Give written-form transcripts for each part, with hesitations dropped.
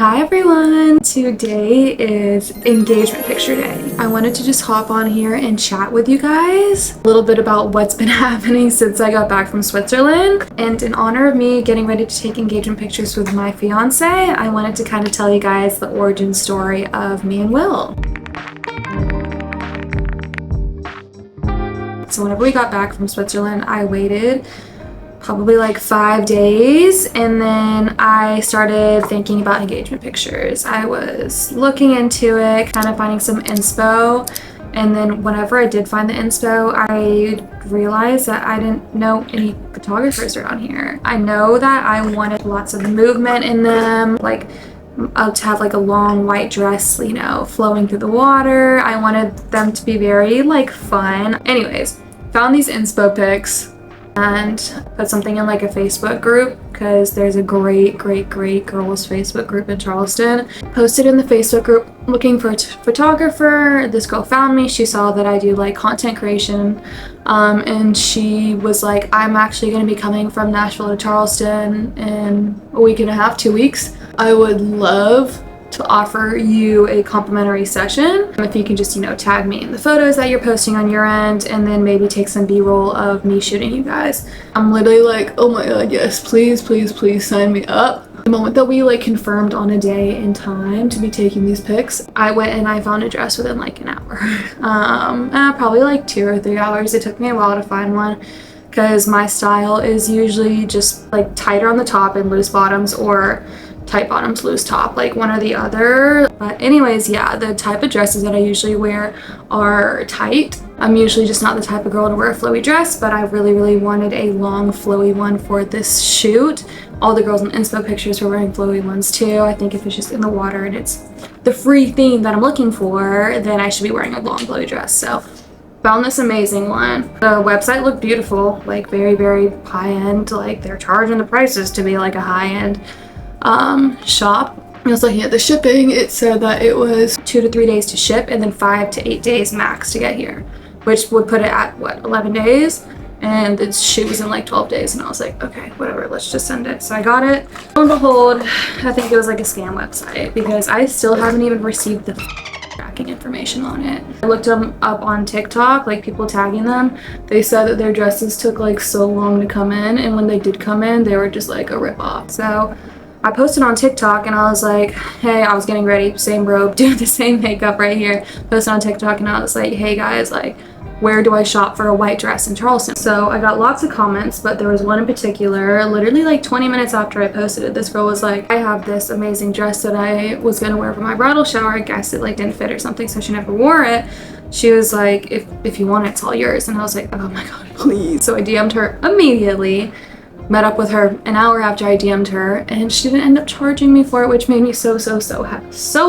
Hi everyone! Today is engagement picture day. I wanted to just hop on here and chat with you guys a little bit about what's been happening since I got back from Switzerland. And in honor of me getting ready to take engagement pictures with my fiance, I wanted to kind of tell you guys the origin story of me and Will. So whenever we got back from Switzerland, I waited probably like 5 days, and then I started thinking about engagement pictures. I was looking into it, kind of finding some inspo, and then whenever I did find the inspo, I realized that I didn't know any photographers around here. I know that I wanted lots of movement in them, like to have like a long white dress, you know, flowing through the water. I wanted them to be very like fun. Anyways, found these inspo pics and put something in like a Facebook group, because there's a great girls Facebook group in Charleston. Posted in the Facebook group looking for a photographer. This girl found me. She saw that I do like content creation, and she was like, I'm actually going to be coming from Nashville to Charleston in a week and a half, 2 weeks. I would love to offer you a complimentary session if you can just, you know, tag me in the photos that you're posting on your end, and then maybe take some b-roll of me shooting you guys. I'm literally like, oh my god, yes, please sign me up. The moment that we like confirmed on a day and time to be taking these pics, I went and I found a dress within like an hour. Probably like 2 or 3 hours. It took me a while to find one, because my style is usually just like tighter on the top and loose bottoms, or tight bottoms, loose top, like one or the other. But anyways, yeah, the type of dresses that I usually wear are tight. I'm usually just not the type of girl to wear a flowy dress, but I really wanted a long flowy one for this shoot. All the girls in inspo pictures were wearing flowy ones too. I think if it's just in the water and it's the free theme that I'm looking for, then I should be wearing a long flowy dress. So found this amazing one. The website looked beautiful, like very high-end. Like they're charging the prices to be like a high-end shop. I was looking at the shipping. It said that it was 2 to 3 days to ship, and then 5 to 8 days max to get here, which would put it at what, 11 days, and the shoot was in like 12 days. And I was like, okay, whatever, let's just send it. So I got it. Lo and behold, I think it was like a scam website, because I still haven't even received the tracking information on it. I looked them up on TikTok, like people tagging them. They said that their dresses took like so long to come in, and when they did come in, they were just like a rip-off. So I posted on TikTok and I was like, hey, I was getting ready, same robe, doing the same makeup right here. Posted on TikTok and I was like, hey guys, like, where do I shop for a white dress in Charleston? So I got lots of comments, but there was one in particular, literally like 20 minutes after I posted it, this girl was like, I have this amazing dress that I was gonna wear for my bridal shower. I guess it like didn't fit or something, so she never wore it. She was like, if you want it, it's all yours. And I was like, oh my god, please. So I DM'd her immediately. Met up with her an hour after I DM'd her, and she didn't end up charging me for it, which made me so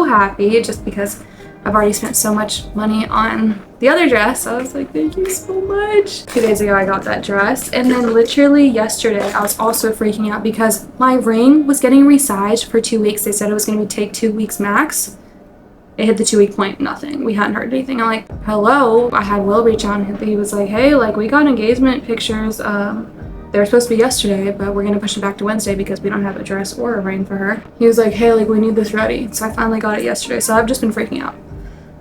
happy, just because I've already spent so much money on the other dress. I was like, thank you so much. 2 days ago I got that dress, and then literally yesterday I was also freaking out because my ring was getting resized for 2 weeks. They said it was going to take 2 weeks max. It hit the 2-week point, nothing. We hadn't heard anything. I'm like, hello. I had Will reach out, and he was like, hey, like, we got engagement pictures. They were supposed to be yesterday, but we're gonna push it back to Wednesday because we don't have a dress or a ring for her. He was like, hey, like, we need this ready. So I finally got it yesterday. So I've just been freaking out.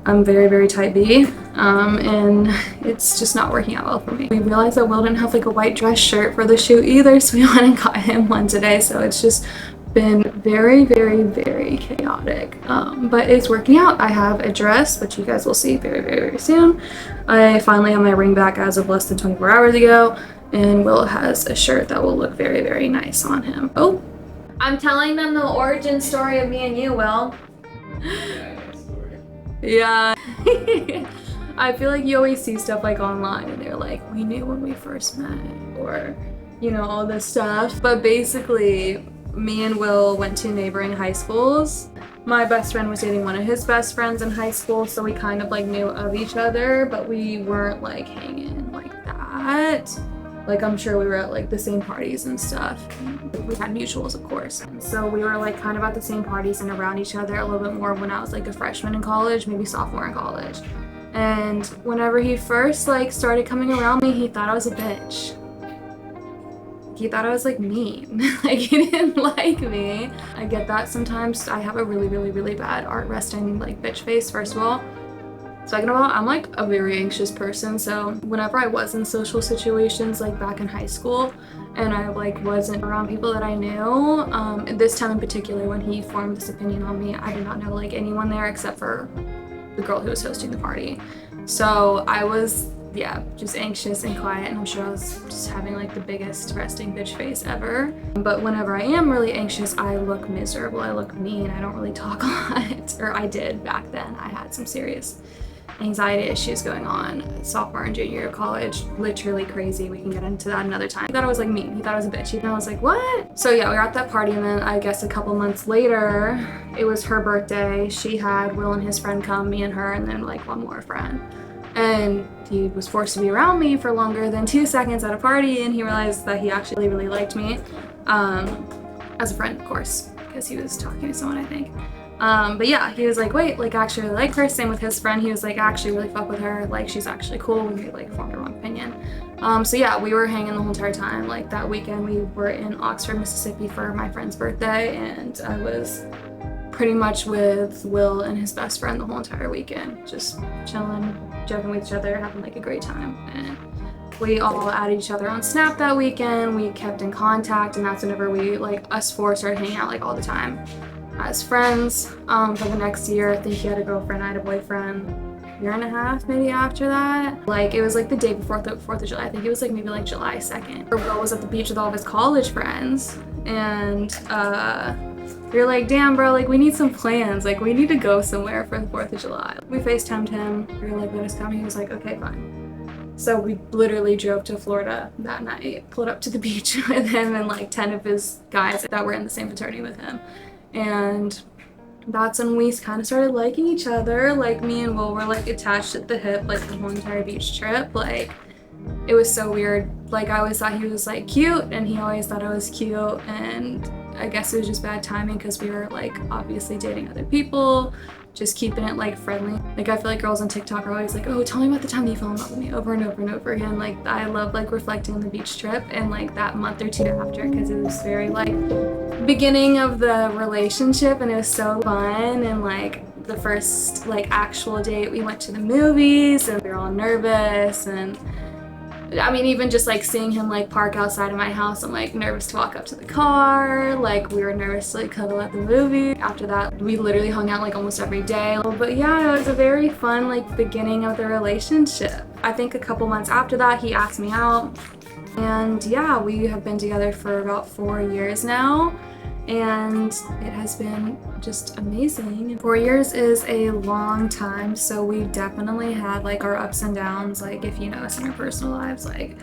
I'm very type B, and it's just not working out well for me. We realized that Will didn't have like a white dress shirt for the shoot either, so we went and got him one today. So it's just been very chaotic, but it's working out. I have a dress, which you guys will see very soon. I finally have my ring back as of less than 24 hours ago. And Will has a shirt that will look very nice on him. Oh, I'm telling them the origin story of me and you, Will. Yeah. I feel like you always see stuff like online and they're like, we knew when we first met, or, you know, all this stuff. But basically, me and Will went to neighboring high schools. My best friend was dating one of his best friends in high school, so we kind of like knew of each other, but we weren't like hanging like that. Like, I'm sure we were at like the same parties and stuff. We had mutuals, of course. And so we were like kind of at the same parties and around each other a little bit more when I was like a freshman in college, maybe sophomore in college. And whenever he first like started coming around me, he thought I was a bitch. he thought I was like mean. Like he didn't like me. I get that sometimes. I have a really bad art resting like bitch face, first of all. Second of all, I'm like a very anxious person, so whenever I was in social situations like back in high school and I like wasn't around people that I knew, this time in particular when he formed this opinion on me, I did not know like anyone there except for the girl who was hosting the party. So I was, yeah, just anxious and quiet, and I'm sure I was just having like the biggest resting bitch face ever. But whenever I am really anxious, I look miserable, I look mean, I don't really talk a lot, or I did back then. I had some serious anxiety issues going on sophomore and junior year of college, literally crazy. We can get into that another time. He thought I was like mean, he thought I was a bitch, and I was like, what? So yeah, we were at that party, and then I guess a couple months later, it was her birthday. She had Will and his friend come, me and her, and then like one more friend. And he was forced to be around me for longer than 2 seconds at a party, and he realized that he actually really liked me, as a friend, of course, because he was talking to someone, I think. But yeah, he was like, wait, like I actually really like her. Same with his friend. He was like, I actually really fuck with her. Like she's actually cool. We like formed a wrong opinion. So yeah, we were hanging the whole entire time. Like that weekend we were in Oxford, Mississippi for my friend's birthday, and I was pretty much with Will and his best friend the whole entire weekend, just chilling, joking with each other, having like a great time. And we all added each other on Snap that weekend. We kept in contact, and that's whenever we, like us four, started hanging out like all the time as friends. For the next year, I think he had a girlfriend, I had a boyfriend. Year and a half maybe after that. Like it was like the day before the 4th of July. I think it was like maybe like July 2nd. Will was at the beach with all of his college friends, and we were like, damn bro, like we need some plans. Like we need to go somewhere for the 4th of July. We FaceTimed him. We were like, let us come. He was like, okay, fine. So we literally drove to Florida that night, pulled up to the beach with him and like 10 of his guys that were in the same fraternity with him. And that's when we kind of started liking each other. Like me and Will were like attached at the hip like the whole entire beach trip. Like it was so weird. Like I always thought he was like cute, and he always thought I was cute, and I guess it was just bad timing because we were like obviously dating other people, just keeping it like friendly. Like I feel like girls on TikTok are always like, oh, tell me about the time that you fell in love with me, over and over and over again. Like I love like reflecting on the beach trip and like that month or two after, because it was very like beginning of the relationship, and it was so fun. And like the first like actual date, we went to the movies and we were all nervous, and I mean, even just like seeing him like park outside of my house, I'm like nervous to walk up to the car. Like we were nervous to like cuddle at the movie. After that, we literally hung out like almost every day. But yeah, it was a very fun like beginning of the relationship. I think a couple months after that, he asked me out, and yeah, we have been together for about 4 years now, and it has been just amazing. 4 years is a long time, so we definitely had like our ups and downs. Like if you know us in our personal lives, like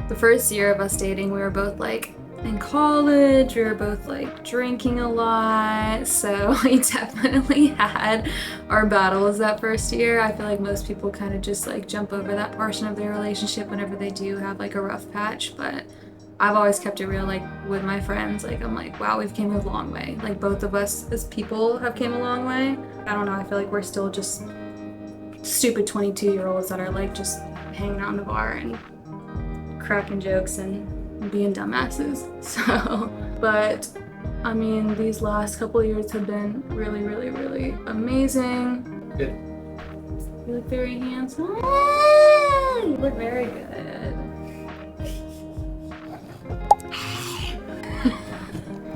the first year of us dating, we were both like in college, we were both like drinking a lot, so we definitely had our battles that first year. I feel like most people kind of just like jump over that portion of their relationship whenever they do have like a rough patch, but I've always kept it real, like with my friends. Like I'm like, wow, we've came a long way. Like both of us as people have came a long way. I don't know, I feel like we're still just stupid 22-year-olds that are like just hanging out in the bar and cracking jokes and being dumbasses. So, but I mean, these last couple of years have been really amazing. Good. You look very handsome. You look very good.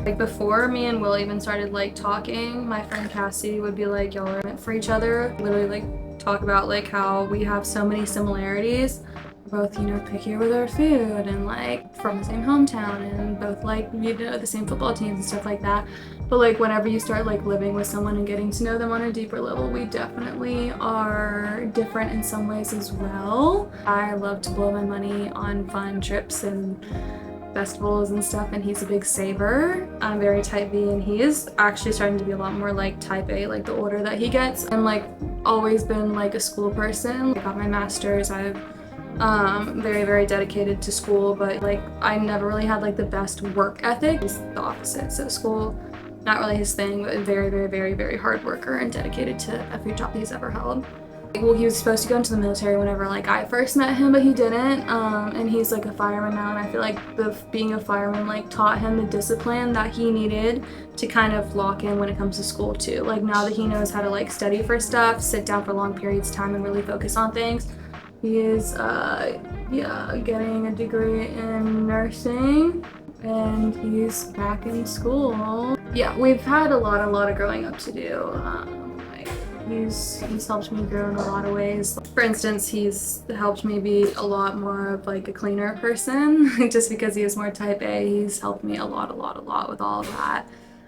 Like before me and Will even started like talking, my friend Cassie would be like, y'all are meant for each other. Literally like talk about like how we have so many similarities. We're both, you know, pickier with our food and like from the same hometown and both like, you know, the same football teams and stuff like that. But like whenever you start like living with someone and getting to know them on a deeper level, we definitely are different in some ways as well. I love to blow my money on fun trips and festivals and stuff, and he's a big saver. I'm very type B, and he is actually starting to be a lot more like type A, like the older that he gets. And like always been like a school person. I got my master's. I've very dedicated to school, but like I never really had like the best work ethic. He's the opposite. So school, not really his thing, but very hard worker and dedicated to every job he's ever held. Well, he was supposed to go into the military whenever like I first met him, but he didn't. And he's like a fireman now, and I feel like being a fireman like taught him the discipline that he needed to kind of lock in when it comes to school too. Like now that he knows how to like study for stuff, sit down for long periods of time and really focus on things, he is getting a degree in nursing, and he's back in school. Yeah, we've had a lot of growing up to do. He's helped me grow in a lot of ways. For instance, he's helped me be a lot more of like a cleaner person just because he is more type A. He's helped me a lot with all of that.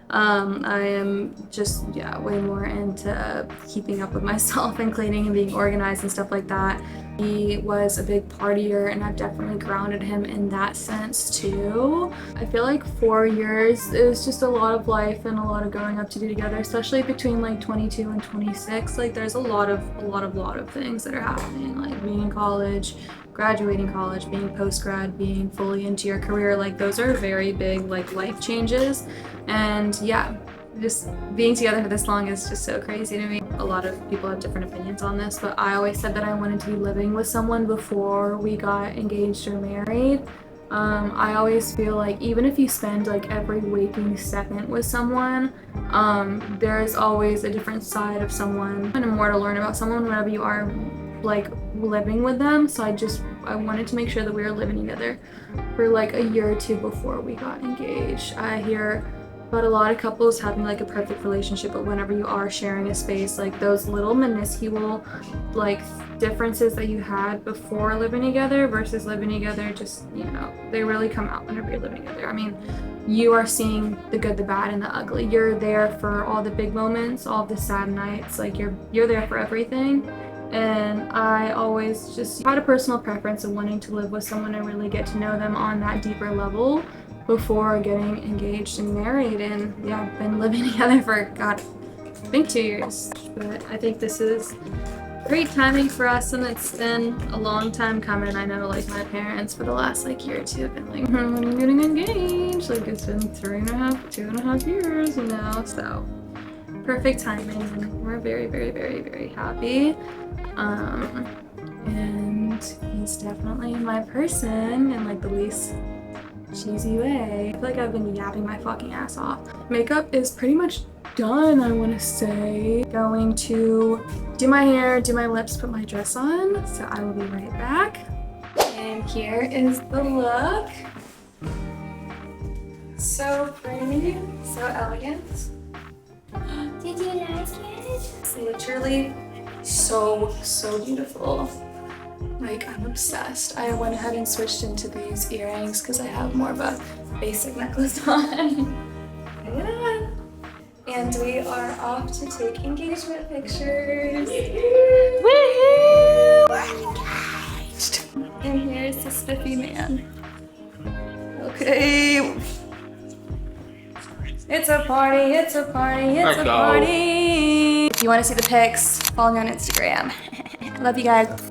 I am just, way more into keeping up with myself and cleaning and being organized and stuff like that. He was a big partier, and I've definitely grounded him in that sense too. I feel like 4 years is just a lot of life and a lot of growing up to do together, especially between like 22 and 26. Like there's a lot of things that are happening, like being in college, graduating college, being post-grad, being fully into your career. Like those are very big like life changes, and just being together for this long is just so crazy to me. A lot of people have different opinions on this, but I always said that I wanted to be living with someone before we got engaged or married. I always feel like even if you spend like every waking second with someone, there is always a different side of someone and more to learn about someone whenever you are like living with them. So I wanted to make sure that we were living together for like a year or two before we got engaged. I hear about a lot of couples having like a perfect relationship, but whenever you are sharing a space, like those little minuscule like differences that you had before living together versus living together, just they really come out whenever you're living together. I mean, you are seeing the good, the bad, and the ugly. You're there for all the big moments, all the sad nights. Like you're there for everything. And I always just had a personal preference of wanting to live with someone and really get to know them on that deeper level before getting engaged and married. And I've been living together for I think 2 years. But I think this is great timing for us, and it's been a long time coming. I know like my parents for the last like year or two have been like, when are you getting engaged? Like it's been 2.5 years, so perfect timing, and we're very, very, very, very happy. And he's definitely my person in like the least cheesy way. I feel like I've been yapping my fucking ass off. Makeup is pretty much done, I want to say. Going to do my hair, do my lips, put my dress on, so I will be right back. And here is the look. So pretty, so elegant. Did you like it? It's literally so beautiful. Like, I'm obsessed. I went ahead and switched into these earrings because I have more of a basic necklace on. Look at that. And we are off to take engagement pictures. Woohoo! We're engaged. And here's the spiffy man. Okay. It's a party, it's a party, it's a party. If you want to see the pics, follow me on Instagram. Love you guys.